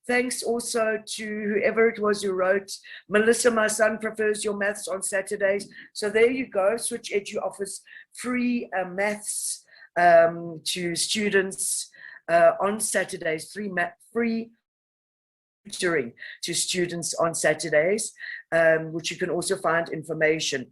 thanks also to whoever it was who wrote, Melissa, my son prefers your maths on Saturdays. So there you go. Switch Edu offers free maths to students on Saturdays, free tutoring to students on Saturdays, which you can also find information.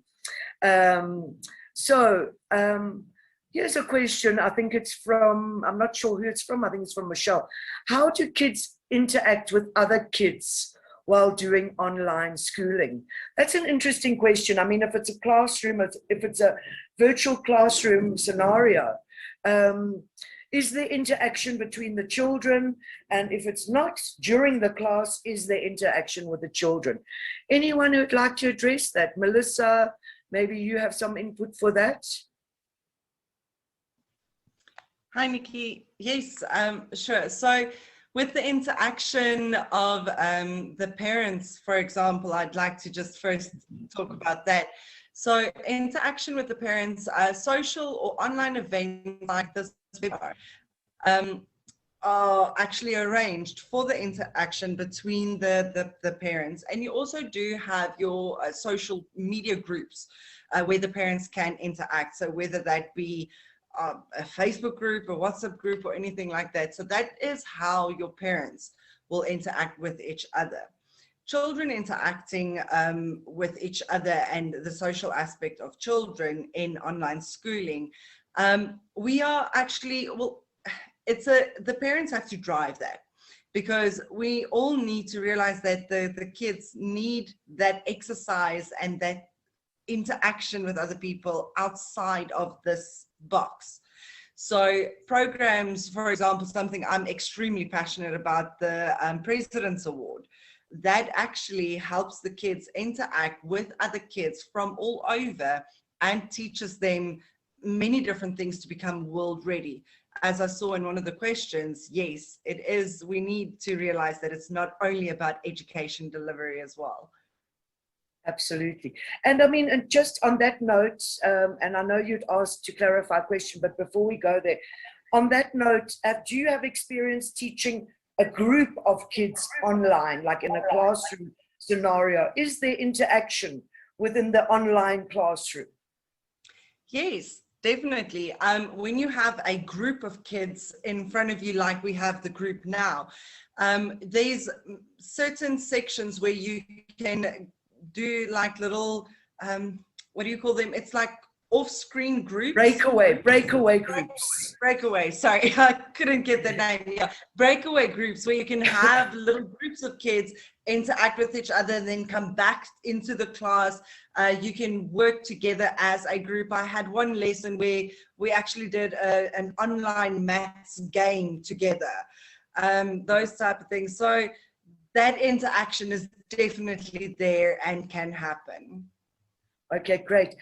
Here's a question. I think it's from, I'm not sure who it's from. I think it's from Michelle. How do kids interact with other kids while doing online schooling? That's an interesting question. I mean, if it's a classroom, if it's a virtual classroom scenario, is there interaction between the children? And if it's not during the class, is there interaction with the children? Anyone who'd like to address that? Melissa, maybe you have some input for that? Hi, Nikki. Yes, sure. So with the interaction of the parents, for example, I'd like to just first talk about that. So interaction with the parents, social or online events like this webinar are actually arranged for the interaction between the parents. And you also do have your social media groups where the parents can interact. So whether that be a Facebook group, a WhatsApp group, or anything like that. So that is how your parents will interact with each other. Children interacting with each other and the social aspect of children in online schooling. We are actually, well, the parents have to drive that, because we all need to realize that the kids need that exercise and that interaction with other people outside of this box. So programs, for example, something I'm extremely passionate about, the President's Award, that actually helps the kids interact with other kids from all over and teaches them many different things to become world ready. As I saw in one of the questions, yes, it is. We need to realize that it's not only about education delivery as well. Absolutely. And I mean, and just on that note, and I know you'd asked to clarify a question, but before we go there, on that note, do you have experience teaching a group of kids online, like in a classroom scenario? Is there interaction within the online classroom? Yes, definitely. When you have a group of kids in front of you, like we have the group now, there's certain sections where you can do like little, what do you call them? It's like off-screen groups. Breakaway groups. Breakaway, sorry, I couldn't get the name. Yeah, breakaway groups, where you can have little groups of kids interact with each other and then come back into the class. You can work together as a group. I had one lesson where we actually did an online maths game together, those type of things. So that interaction is definitely there and can happen. Okay, great.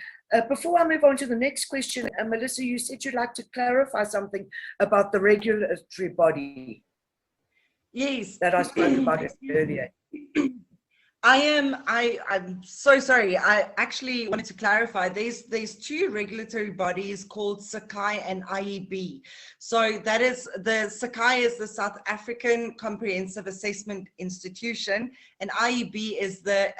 Before I move on to the next question, Melissa, you said you'd like to clarify something about the regulatory body. Yes. That I spoke about earlier. I'm so sorry. I actually wanted to clarify. There's two regulatory bodies called Sakai and IEB. So that is, the Sakai is the South African Comprehensive Assessment Institution, and IEB is the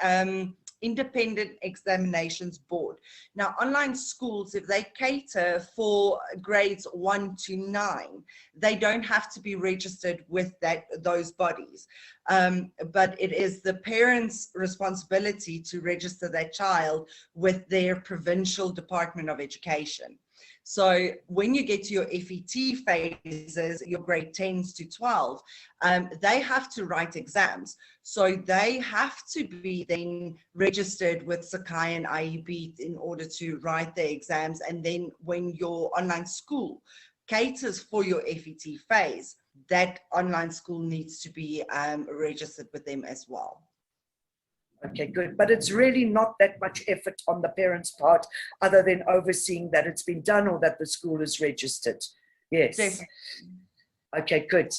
Independent Examinations Board. Now, online schools, if they cater for grades 1 to 9, they don't have to be registered with those bodies. But it is the parents' responsibility to register their child with their provincial Department of Education. So when you get to your FET phases, your grade 10s to 12, they have to write exams. So they have to be then registered with Sakai and IEB in order to write their exams. And then when your online school caters for your FET phase, that online school needs to be registered with them as well. Okay, good. But it's really not that much effort on the parents' part, other than overseeing that it's been done or that the school is registered. Yes. Definitely. Okay, good.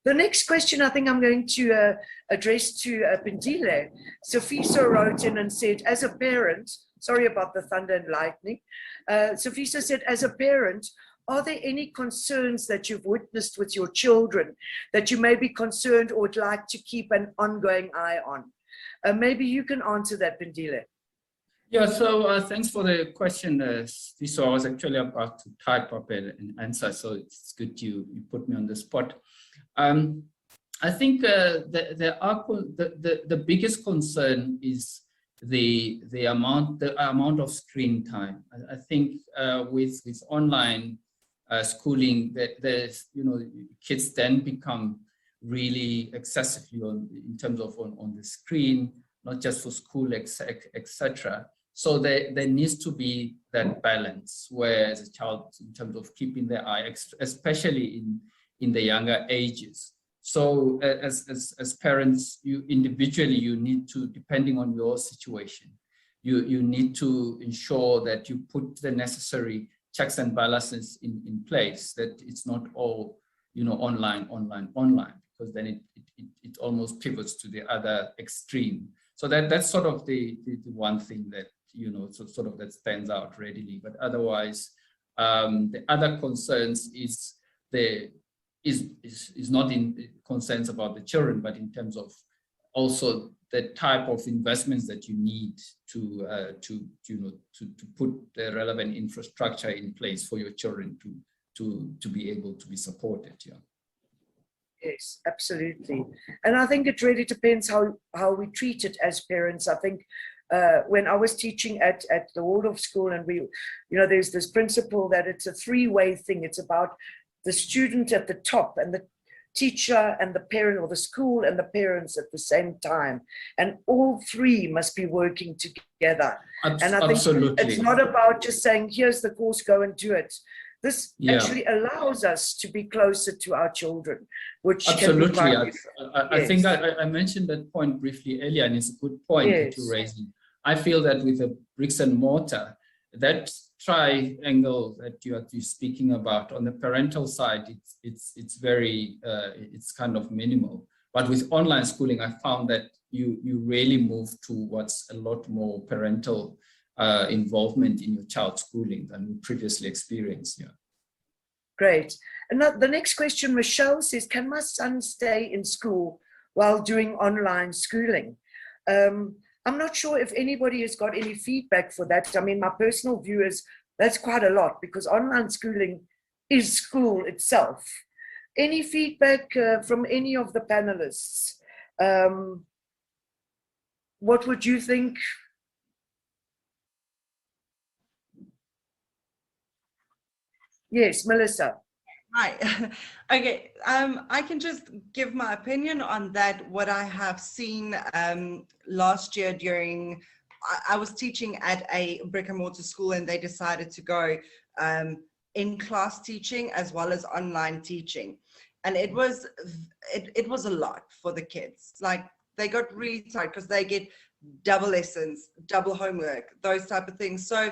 The next question I think I'm going to address to Pindile. Sofisa wrote in and said, as a parent, sorry about the thunder and lightning. Sofisa said, as a parent, are there any concerns that you've witnessed with your children that you may be concerned or would like to keep an ongoing eye on? Maybe you can answer that, Pindile. Yeah, so thanks for the question. So I was actually about to type up an answer, so it's good you put me on the spot. I think the biggest concern is the amount of screen time. I think with online schooling, there's kids then become really excessively in terms of on the screen, not just for school, etc. So there needs to be that balance where as a child, in terms of keeping their eye, especially in the younger ages. So as parents, you individually, you need to, depending on your situation, you need to ensure that you put the necessary checks and balances in place, that it's not all online, because then it almost pivots to the other extreme. So that's sort of the one thing that sort of that stands out readily. But otherwise, the other concerns is the is not in concerns about the children, but in terms of also the type of investments that you need to put the relevant infrastructure in place for your children to be able to be supported. Yeah. Yes, absolutely. And I think it really depends how we treat it as parents. I think when I was teaching at the Waldorf School, and there's this principle that it's a three-way thing. It's about the student at the top and the teacher and the parent, or the school and the parents at the same time. And all three must be working together. And I think it's not about just saying, here's the course, go and do it. This actually allows us to be closer to our children, which absolutely. I think I mentioned that point briefly earlier, and it's a good point that you're raising. I feel that with a bricks and mortar, that triangle that you're speaking about on the parental side, it's very it's kind of minimal. But with online schooling, I found that you really move towards a lot more parental involvement in your child's schooling than we previously experienced. Yeah. Great. And the next question, Michelle says, can my son stay in school while doing online schooling? I'm not sure if anybody has got any feedback for that. I mean, my personal view is that's quite a lot, because online schooling is school itself. Any feedback from any of the panelists? What would you think? Yes, Melissa. Hi. Okay, I can just give my opinion on that. What I have seen last year during, I was teaching at a brick and mortar school, and they decided to go in-class teaching as well as online teaching. And it was a lot for the kids. Like, they got really tired because they get double lessons, double homework, those type of things. So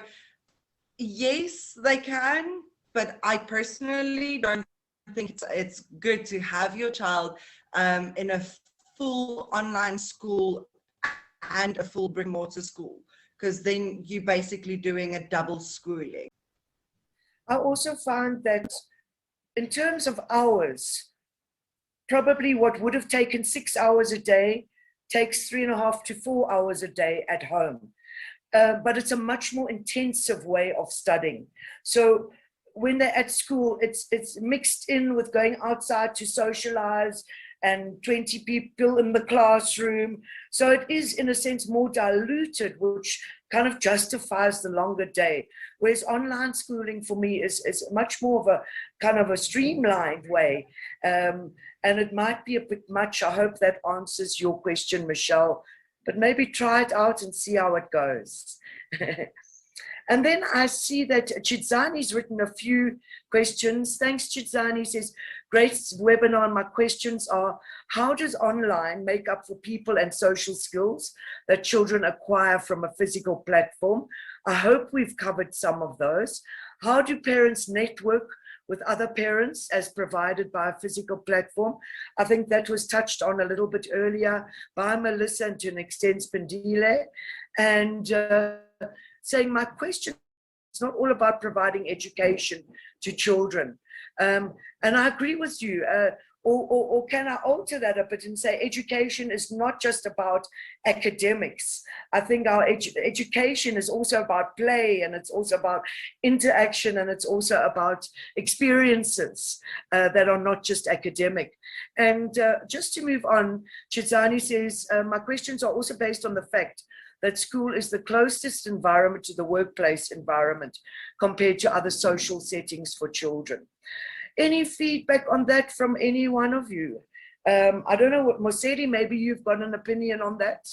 yes, they can, but I personally don't think it's good to have your child in a full online school and a full brick and mortar school, because then you're basically doing a double schooling. I also find that in terms of hours, probably what would have taken 6 hours a day takes 3.5 to 4 hours a day at home. But it's a much more intensive way of studying. So when they're at school, it's mixed in with going outside to socialize and 20 people in the classroom. So it is, in a sense, more diluted, which kind of justifies the longer day. Whereas online schooling for me is much more of a kind of a streamlined way. And it might be a bit much. I hope that answers your question, Michelle, but maybe try it out and see how it goes. And then I see that Chidzani's written a few questions. Thanks, Chidzani. Says, great webinar. My questions are, how does online make up for people and social skills that children acquire from a physical platform? I hope we've covered some of those. How do parents network with other parents as provided by a physical platform? I think that was touched on a little bit earlier by Melissa and to an extent Spindile. And saying my question, it's not all about providing education to children. And I agree with you. Or can I alter that a bit and say education is not just about academics? I think our education is also about play, and it's also about interaction, and it's also about experiences that are not just academic. And just to move on, Chidzani says, my questions are also based on the fact that school is the closest environment to the workplace environment compared to other social settings for children. Any feedback on that from any one of you? I don't know what, Mosedi, maybe you've got an opinion on that?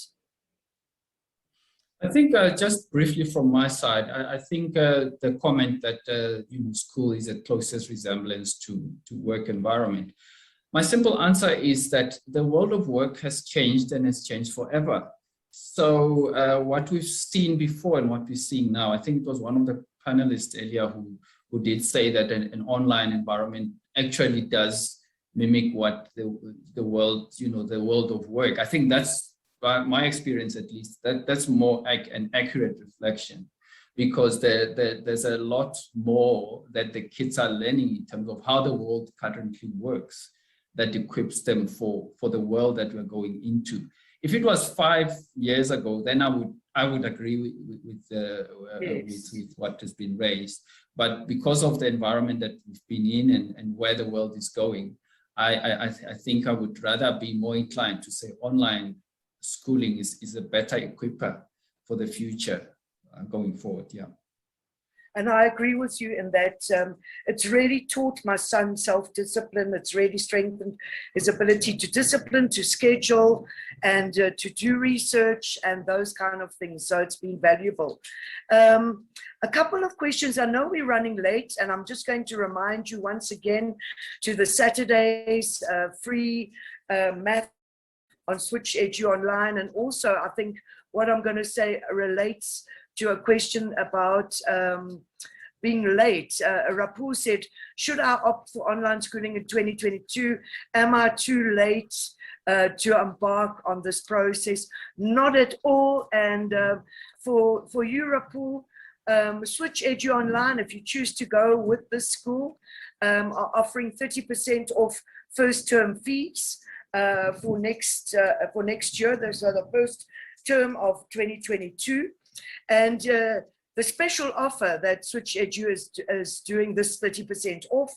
I think just briefly from my side, I think the comment that school is the closest resemblance to work environment. My simple answer is that the world of work has changed, and has changed forever. So what we've seen before and what we're seeing now, I think it was one of the panelists earlier who did say that an online environment actually does mimic what the world, the world of work. I think that's, by my experience at least, that's more an accurate reflection. because there's a lot more that the kids are learning in terms of how the world currently works that equips them for the world that we're going into. If it was 5 years ago, then I would agree with what has been raised. But because of the environment that we've been in and where the world is going, I think I would rather be more inclined to say online schooling is a better equiper for the future going forward. Yeah. And I agree with you in that it's really taught my son self-discipline. It's really strengthened his ability to discipline, to schedule, and to do research and those kind of things. So it's been valuable. A couple of questions. I know we're running late, and I'm just going to remind you once again to the Saturdays free math on Switch Edu Online. And also, I think what I'm going to say relates to a question about being late. Rapu said, should I opt for online schooling in 2022? Am I too late to embark on this process? Not at all. And for you, Rapu, Switch Edu Online, if you choose to go with this school, are offering 30% off first term fees for next year. So the first term of 2022. And the special offer that Switch Edu is doing, this 30% off,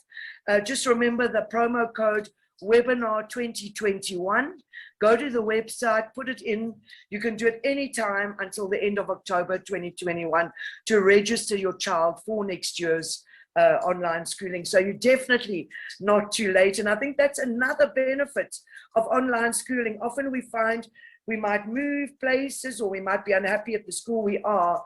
just remember the promo code webinar 2021. Go to the website, put it in. You can do it anytime until the end of October 2021 to register your child for next year's online schooling. So you're definitely not too late. And I think that's another benefit of online schooling. Often we find we might move places, or we might be unhappy at the school we are.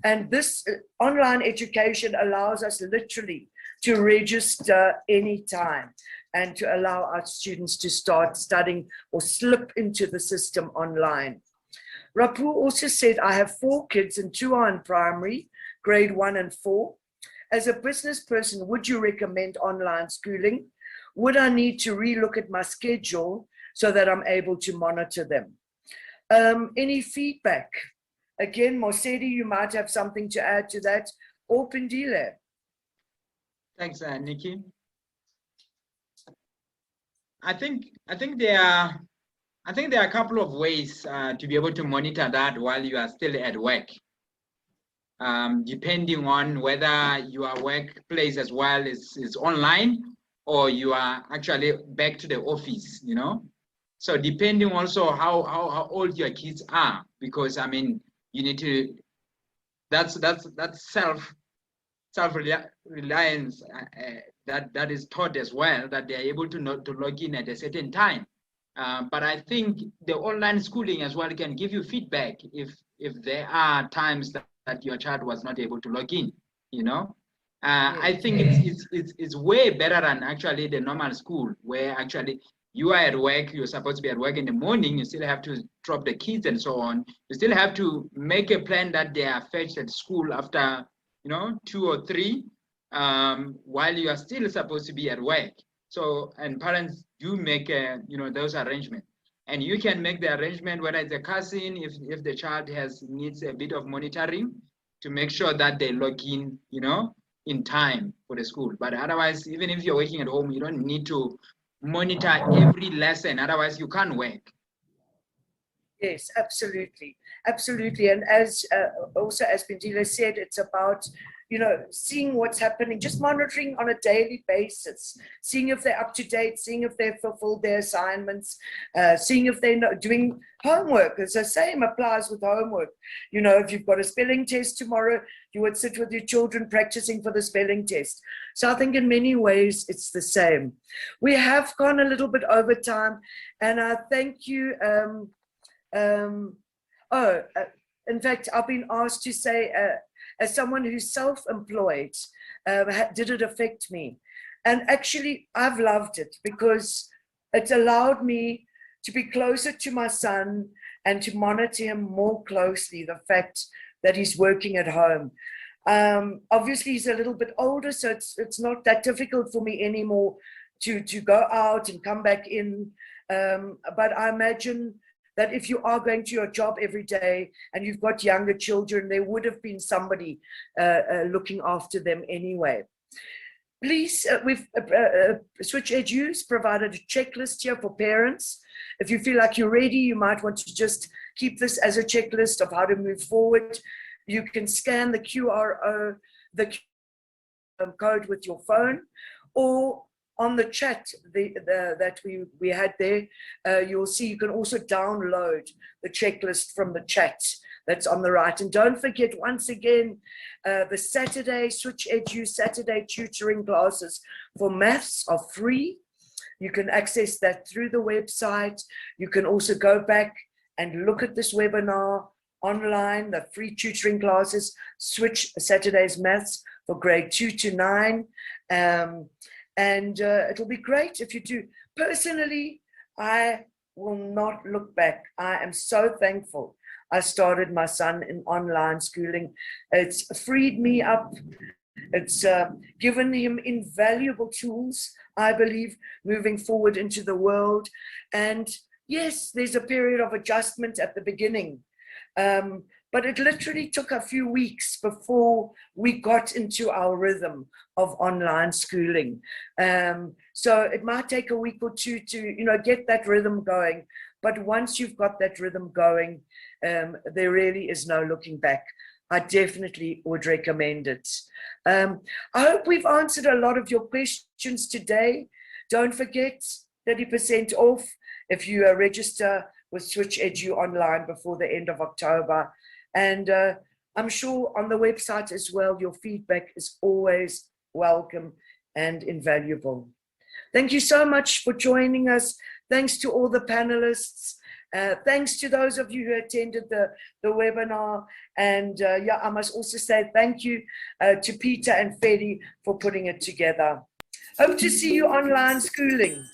And this online education allows us literally to register anytime and to allow our students to start studying or slip into the system online. Rapu also said, I have 4 kids and 2 are in primary, grade 1 and 4. As a business person, would you recommend online schooling? Would I need to relook at my schedule so that I'm able to monitor them? Any feedback? Again, Mosedi, you might have something to add to that, or Pindile. Thanks, Nikki. I think there are a couple of ways to be able to monitor that while you are still at work. Depending on whether your workplace as well is online or you are actually back to the office, you know. So depending also how old your kids are, because I mean you need to, that's self-reliance that is taught as well, that they are able to log in at a certain time. But I think the online schooling as well can give you feedback if there are times that your child was not able to log in, you know. I think it's way better than actually the normal school, where actually you are at work, you're supposed to be at work in the morning, you still have to drop the kids and so on. You still have to make a plan that they are fetched at school after, you know, 2 or 3, while you are still supposed to be at work. So, and parents do make, you know, those arrangements. And you can make the arrangement, whether it's a cousin, if the child needs a bit of monitoring to make sure that they log in, you know, in time for the school. But otherwise, even if you're working at home, you don't need to monitor every lesson, otherwise you can't work. Yes, absolutely, absolutely. And as also as Bendila said, it's about, you know, seeing what's happening, just monitoring on a daily basis, seeing if they're up to date, seeing if they've fulfilled their assignments, seeing if they're not doing homework. It's the same applies with homework. You know, if you've got a spelling test tomorrow, you would sit with your children practicing for the spelling test. So I think in many ways it's the same. We have gone a little bit over time, and I thank you. In fact, I've been asked to say, as someone who's self-employed, did it affect me? And actually, I've loved it because it allowed me to be closer to my son and to monitor him more closely, the fact that he's working at home. Obviously, he's a little bit older, so it's not that difficult for me anymore to go out and come back in. But I imagine that if you are going to your job every day and you've got younger children, there would have been somebody looking after them anyway. Please, Switch Edu's provided a checklist here for parents. If you feel like you're ready, you might want to just keep this as a checklist of how to move forward. You can scan the QR code with your phone, or on the chat that we had there, you'll see you can also download the checklist from the chat that's on the right. And don't forget, once again, the Saturday Switch Edu Saturday tutoring classes for maths are free. You can access that through the website. You can also go back and look at this webinar online, the free tutoring classes, Switch Saturdays Maths for grade 2 to 9. It'll be great if you do. Personally, I will not look back. I am so thankful I started my son in online schooling. It's freed me up. It's given him invaluable tools, I believe, moving forward into the world. And yes, there's a period of adjustment at the beginning. But it literally took a few weeks before we got into our rhythm of online schooling. So it might take a week or two to, get that rhythm going. But once you've got that rhythm going, there really is no looking back. I definitely would recommend it. I hope we've answered a lot of your questions today. Don't forget 30% off if you register with Switch Edu online before the end of October. And I'm sure on the website as well, your feedback is always welcome and invaluable. Thank you so much for joining us. Thanks to all the panelists. Thanks to those of you who attended the webinar. And I must also say thank you to Peter and Fedi for putting it together. Hope to see you online schooling.